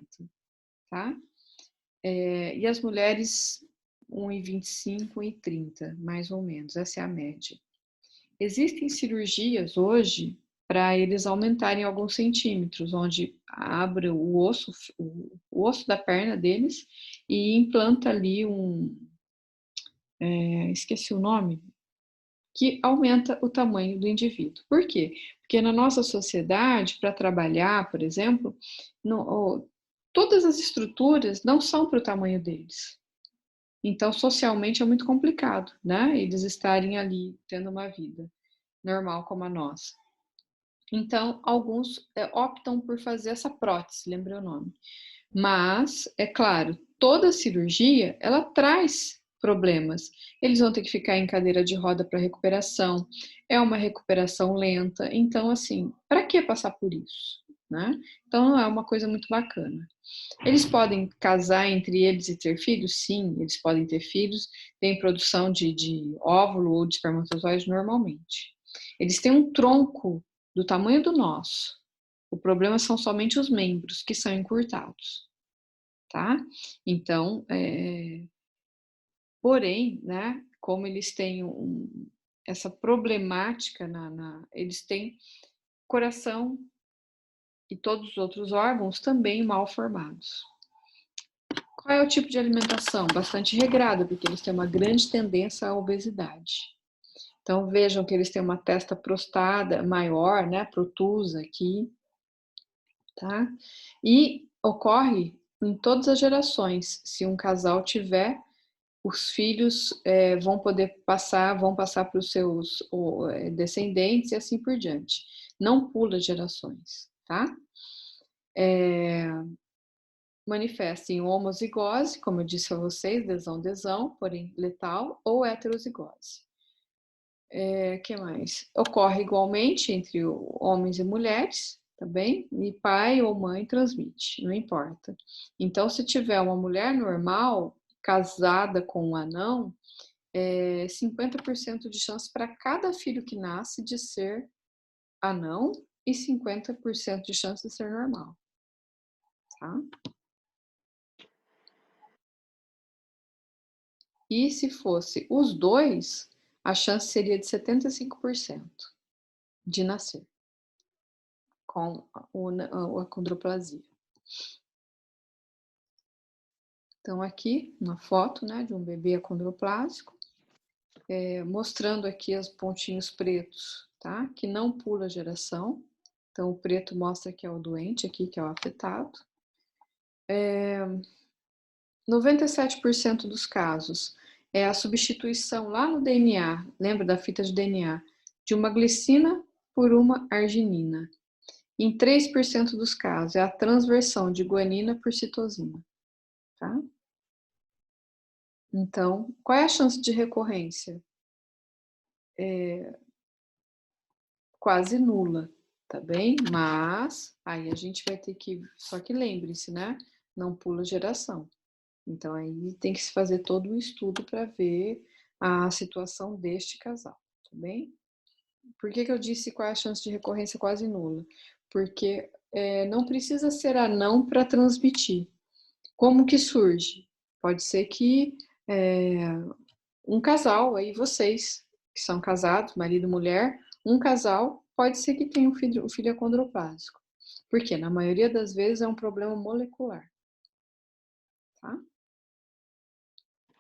tá? E as mulheres, 1,25 m, 1,30 m, mais ou menos. Essa é a média. Existem cirurgias hoje para eles aumentarem alguns centímetros, onde abre o osso da perna deles e implanta ali esqueci o nome, que aumenta o tamanho do indivíduo. Por quê? Porque na nossa sociedade, para trabalhar, por exemplo, todas as estruturas não são para o tamanho deles. Então, socialmente é muito complicado, né? Eles estarem ali tendo uma vida normal como a nossa. Então, alguns optam por fazer essa prótese, lembrei o nome. Mas, é claro, toda cirurgia, ela traz problemas. Eles vão ter que ficar em cadeira de roda para recuperação. É uma recuperação lenta. Então, assim, para que passar por isso, né? Então, não é uma coisa muito bacana. Eles podem casar entre eles e ter filhos? Sim, eles podem ter filhos. Tem produção de óvulo ou de espermatozoide normalmente. Eles têm um tronco do tamanho do nosso. O problema são somente os membros que são encurtados, tá? Então, porém, né, como eles têm essa problemática, eles têm coração e todos os outros órgãos também mal formados. Qual é o tipo de alimentação? Bastante regrada, porque eles têm uma grande tendência à obesidade. Então, vejam que eles têm uma testa prostada maior, né, protusa aqui, tá? E ocorre em todas as gerações. Se um casal tiver, os filhos vão passar para os seus descendentes e assim por diante. Não pula gerações, tá? Manifesta em homozigose, como eu disse a vocês, desão, porém letal, ou heterozigose. Que mais? Ocorre igualmente entre homens e mulheres, tá bem? E pai ou mãe transmite, não importa. Então, se tiver uma mulher normal, casada com um anão, 50% de chance para cada filho que nasce de ser anão e 50% de chance de ser normal, tá? E se fosse os dois, a chance seria de 75% de nascer com a acondroplasia. Então, aqui uma foto, né, de um bebê acondroplásico, mostrando aqui os pontinhos pretos, tá? Que não pula a geração. Então, o preto mostra que é o doente aqui, que é o afetado. 97% dos casos é a substituição lá no DNA, lembra da fita de DNA, de uma glicina por uma arginina. Em 3% dos casos é a transversão de guanina por citosina, tá? Então, qual é a chance de recorrência? Quase nula, tá bem? Mas aí a gente vai ter que, só que lembre-se, né? Não pula geração. Então aí tem que se fazer todo um estudo para ver a situação deste casal, tá bem? Por que eu disse qual é a chance de recorrência quase nula? Porque não precisa ser anão para transmitir. Como que surge? Pode ser que um casal, aí vocês que são casados, marido e mulher, um casal pode ser que tenha um filho acondroplásico. Porque na maioria das vezes é um problema molecular. Tá?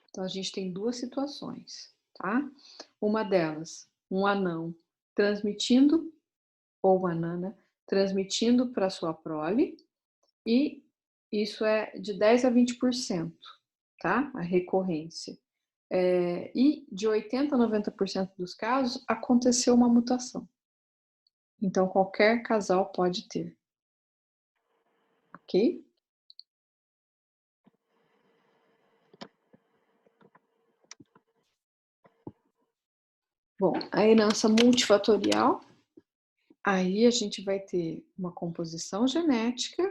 Então a gente tem duas situações, tá? Uma delas, um anão transmitindo, ou uma anana, transmitindo para sua prole, e isso é de 10 a 20%, tá? A recorrência. E de 80% a 90% dos casos, aconteceu uma mutação. Então, qualquer casal pode ter. Ok? Bom, a herança multifatorial, aí a gente vai ter uma composição genética,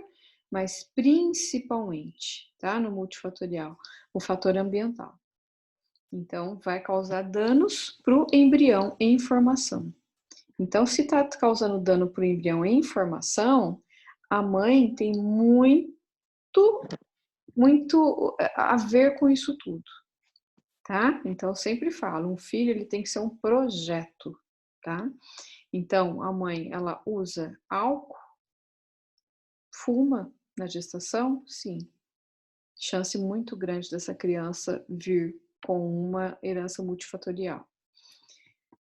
mas principalmente, tá? No multifatorial, o fator ambiental. Então, vai causar danos para o embrião em formação. Então, se está causando dano para o embrião em formação, a mãe tem muito a ver com isso tudo, tá? Então, eu sempre falo, um filho ele tem que ser um projeto, tá? Então, a mãe, ela usa álcool, fuma na gestação? Sim. Chance muito grande dessa criança vir com uma herança multifatorial.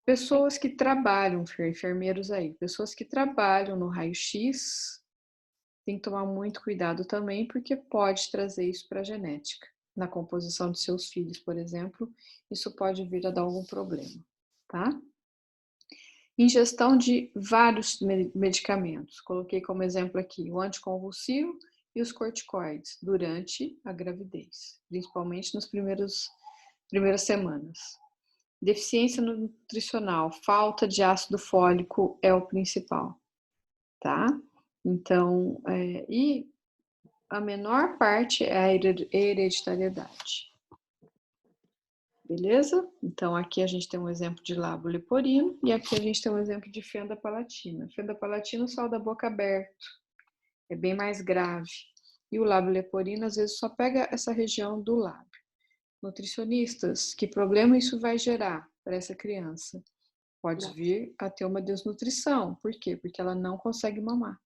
Pessoas que trabalham, enfermeiros aí, pessoas que trabalham no raio-x, tem que tomar muito cuidado também, porque pode trazer isso para a genética. Na composição de seus filhos, por exemplo, isso pode vir a dar algum problema, tá? Ingestão de vários medicamentos. Coloquei como exemplo aqui o anticonvulsivo e os corticoides durante a gravidez, principalmente nas primeiras semanas. Deficiência nutricional, falta de ácido fólico é o principal, tá? Então, e a menor parte é a hereditariedade. Beleza? Então, aqui a gente tem um exemplo de lábio leporino e aqui a gente tem um exemplo de fenda palatina. Fenda palatina, só da boca aberta, é bem mais grave. E o lábio leporino, às vezes, só pega essa região do lábio. Nutricionistas, que problema isso vai gerar para essa criança? Pode vir a ter uma desnutrição. Por quê? Porque ela não consegue mamar.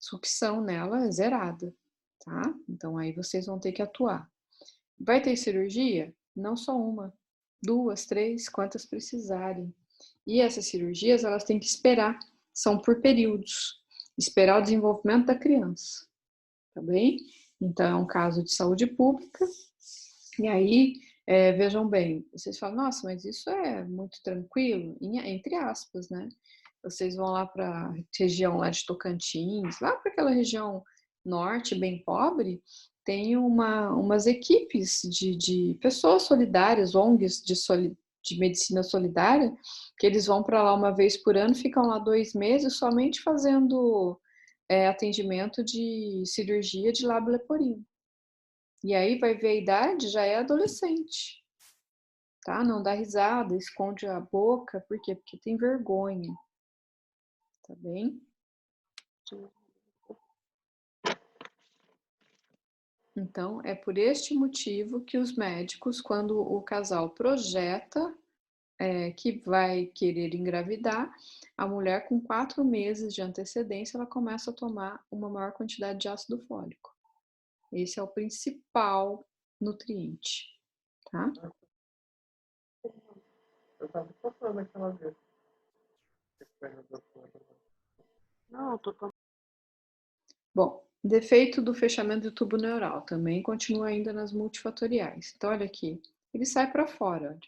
Sucção nela é zerada, tá? Então, aí vocês vão ter que atuar. Vai ter cirurgia? Não só uma, 2, 3, quantas precisarem. E essas cirurgias, elas têm que esperar, são por períodos. Esperar o desenvolvimento da criança, tá bem? Então, é um caso de saúde pública. E aí, vejam bem, vocês falam, nossa, mas isso é muito tranquilo, entre aspas, né? Vocês vão lá para a região lá de Tocantins, lá para aquela região norte, bem pobre, tem umas equipes de pessoas solidárias, ONGs de medicina solidária, que eles vão para lá uma vez por ano, ficam lá 2 meses somente fazendo atendimento de cirurgia de lábio leporino. E aí vai ver a idade, já é adolescente, tá? Não dá risada, esconde a boca, por quê? Porque tem vergonha, tá bem? Então, é por este motivo que os médicos, quando o casal projeta que vai querer engravidar, a mulher com 4 meses de antecedência, ela começa a tomar uma maior quantidade de ácido fólico. Esse é o principal nutriente, tá? Eu tava passando aquela vez. Não, tô tomando. Bom, defeito do fechamento do tubo neural também continua ainda nas multifatoriais. Então, olha aqui, ele sai para fora, olha.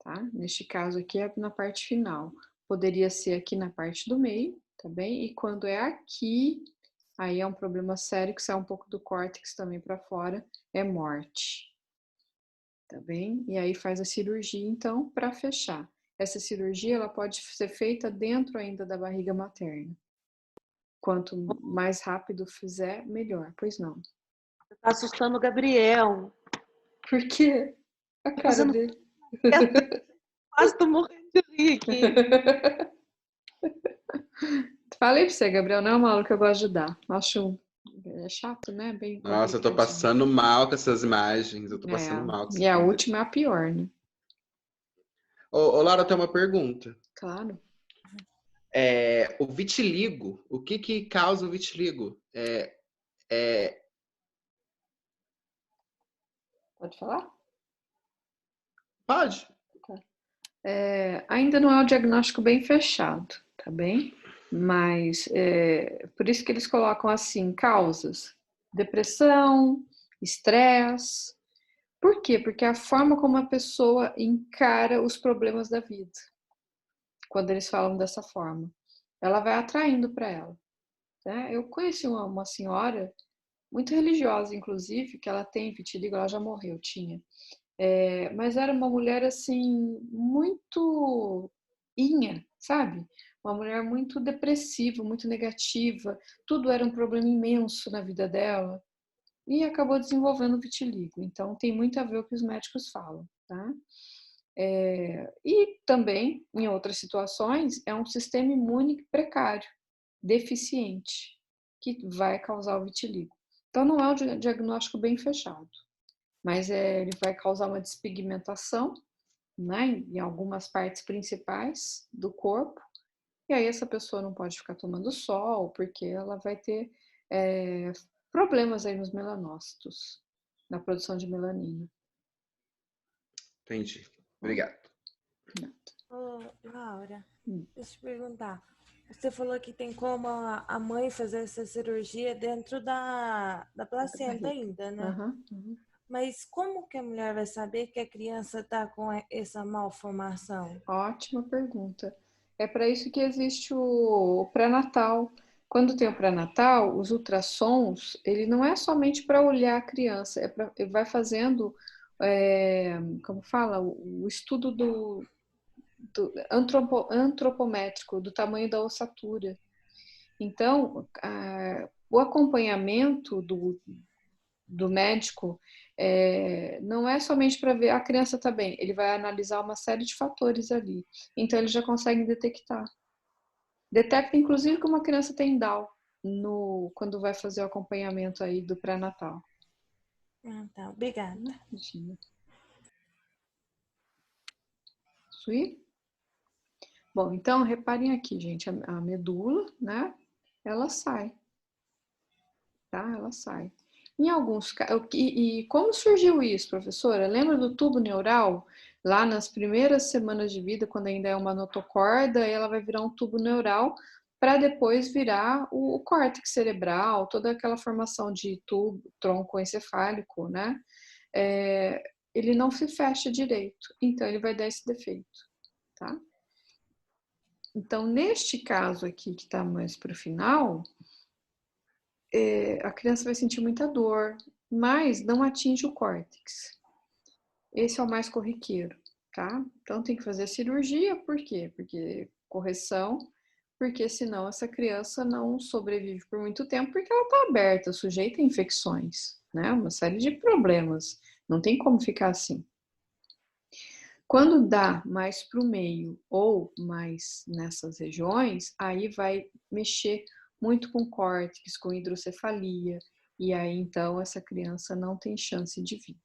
Tá? Neste caso aqui é na parte final. Poderia ser aqui na parte do meio, tá bem? E quando é aqui, aí é um problema sério que sai um pouco do córtex também para fora, é morte. Tá bem? E aí faz a cirurgia, então, para fechar. Essa cirurgia, ela pode ser feita dentro ainda da barriga materna. Quanto mais rápido fizer, melhor. Pois não. Você tá assustando o Gabriel. Por quê? A cara dele. Quase tô morrendo de rir aqui. Falei pra você, Gabriel, não é uma aula que eu gosto de dar. Acho chato, né? Bem Nossa, eu tô passando mal com essas imagens. Eu tô passando mal com essas E a última é a pior, né? Ô, Laura, tem uma pergunta. Claro. O vitiligo, o que causa o vitiligo? Pode falar? Pode. Ainda não é um diagnóstico bem fechado, tá bem? Mas por isso que eles colocam assim, causas: depressão, estresse. Por quê? Porque é a forma como a pessoa encara os problemas da vida. Quando eles falam dessa forma, ela vai atraindo para ela. Né? Eu conheci uma senhora, muito religiosa, inclusive, que ela tem vitiligo, ela já morreu, tinha. Mas era uma mulher, assim, muito sabe? Uma mulher muito depressiva, muito negativa. Tudo era um problema imenso na vida dela. e acabou desenvolvendo vitiligo. Então, tem muito a ver com o que os médicos falam, tá? E também, em outras situações, é um sistema imune precário, deficiente, que vai causar o vitiligo. Então, não é um diagnóstico bem fechado, mas ele vai causar uma despigmentação, né, em algumas partes principais do corpo, e aí essa pessoa não pode ficar tomando sol, porque ela vai ter problemas aí nos melanócitos, na produção de melanina. Entendi. Obrigado. Ô, Laura, deixa eu te perguntar. Você falou que tem como a mãe fazer essa cirurgia dentro da placenta ainda, né? Uhum. Mas como que a mulher vai saber que a criança está com essa malformação? Ótima pergunta. É para isso que existe o pré-natal. Quando tem o pré-natal, os ultrassons, ele não é somente para olhar a criança, ele vai fazendo, como fala, o estudo do antropométrico, do tamanho da ossatura. Então, o acompanhamento do médico não é somente para ver a criança está bem, ele vai analisar uma série de fatores ali. Então, ele já consegue detectar. Detecta, inclusive, que uma criança tem Down quando vai fazer o acompanhamento aí do pré-natal. Tá, obrigada. Imagina. Sui? Bom, então, reparem aqui, gente, a medula, né? Ela sai. Tá? Ela sai. Em alguns casos, e como surgiu isso, professora? Lembra do tubo neural? Lá nas primeiras semanas de vida, quando ainda é uma notocorda, ela vai virar um tubo neural para depois virar o córtex cerebral, toda aquela formação de tubo, tronco encefálico, né? Ele não se fecha direito, então ele vai dar esse defeito, tá? Então, neste caso aqui, que está mais para o final, a criança vai sentir muita dor, mas não atinge o córtex. Esse é o mais corriqueiro, tá? Então tem que fazer cirurgia, por quê? Porque correção, porque senão essa criança não sobrevive por muito tempo, porque ela está aberta, sujeita a infecções, né? Uma série de problemas. Não tem como ficar assim. Quando dá mais para o meio ou mais nessas regiões, aí vai mexer muito com córtex, com hidrocefalia, e aí então essa criança não tem chance de vida,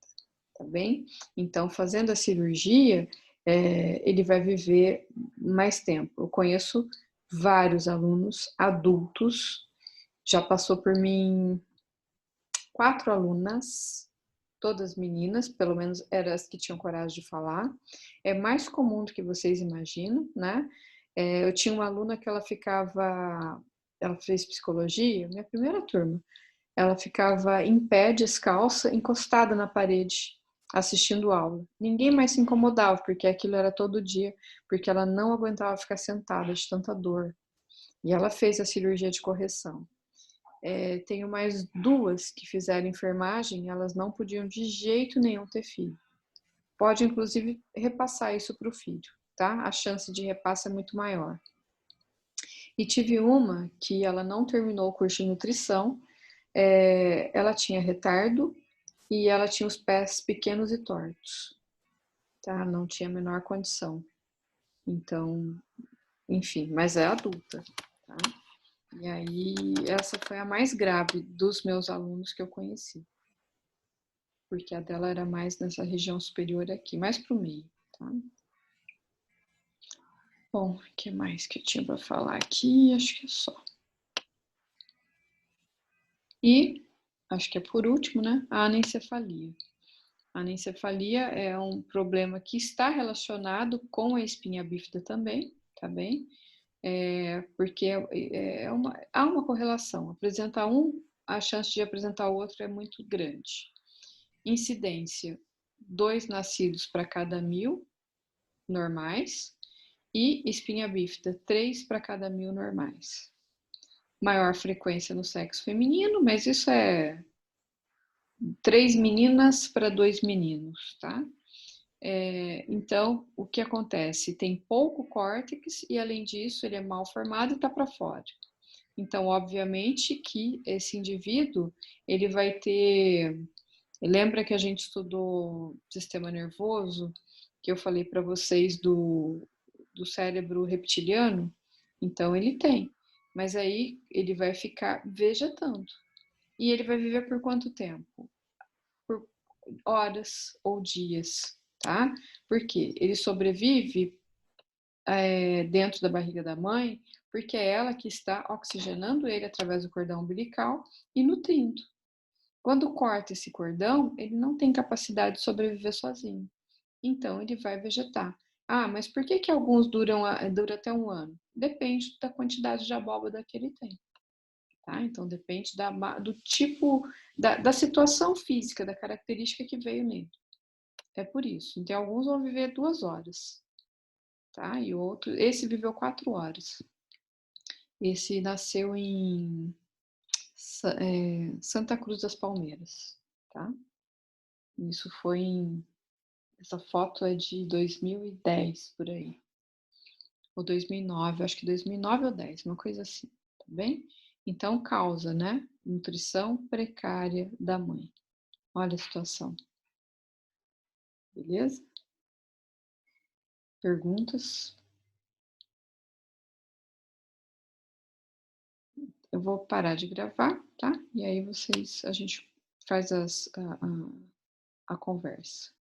tá bem? Então, fazendo a cirurgia, ele vai viver mais tempo. Eu conheço vários alunos adultos, já passou por mim 4 alunas, todas meninas, pelo menos eram as que tinham coragem de falar. É mais comum do que vocês imaginam, né? Eu tinha uma aluna que ela fez psicologia, minha primeira turma. Ela ficava em pé, descalça, encostada na parede, assistindo aula. Ninguém mais se incomodava, porque aquilo era todo dia, porque ela não aguentava ficar sentada de tanta dor. E ela fez a cirurgia de correção. Tenho mais 2 que fizeram enfermagem, elas não podiam de jeito nenhum ter filho. Pode, inclusive, repassar isso para o filho, tá? A chance de repasse é muito maior. E tive uma que ela não terminou o curso de nutrição, ela tinha retardo e ela tinha os pés pequenos e tortos, tá? Não tinha a menor condição. Então, enfim, mas é adulta, tá? E aí, essa foi a mais grave dos meus alunos que eu conheci. Porque a dela era mais nessa região superior aqui, mais pro meio, tá? Bom, o que mais que eu tinha para falar aqui? Acho que é só. E, acho que é por último, né? A anencefalia. A anencefalia é um problema que está relacionado com a espinha bífida também, tá bem? Porque há uma correlação. Apresentar um, a chance de apresentar o outro é muito grande. Incidência, 2 nascidos para cada 1.000 normais e espinha bífida, 3 para cada 1.000 normais. Maior frequência no sexo feminino, mas isso é 3 meninas para 2 meninos, tá? Então, o que acontece? Tem pouco córtex e, além disso, ele é mal formado e está para fora. Então, obviamente que esse indivíduo, ele vai ter... Lembra que a gente estudou sistema nervoso? Que eu falei para vocês do cérebro reptiliano? Então, ele tem. Mas aí, ele vai ficar vegetando. E ele vai viver por quanto tempo? Por horas ou dias, tá? Porque ele sobrevive dentro da barriga da mãe, porque é ela que está oxigenando ele através do cordão umbilical e nutrindo. Quando corta esse cordão, ele não tem capacidade de sobreviver sozinho. Então, ele vai vegetar. Ah, mas por que alguns duram até 1 ano? Depende da quantidade de abóbora que ele tem. Tá? Então, depende do tipo, da situação física, da característica que veio nele. É por isso. Então, alguns vão viver 2 horas. Tá? E o outro, esse viveu 4 horas. Esse nasceu em Santa Cruz das Palmeiras. Tá? Isso foi essa foto é de 2010, por aí. Ou 2009, acho que 2009 ou 10, uma coisa assim, tá bem? Então, causa, né? Nutrição precária da mãe. Olha a situação. Beleza? Perguntas? Eu vou parar de gravar, tá? E aí a gente faz a conversa.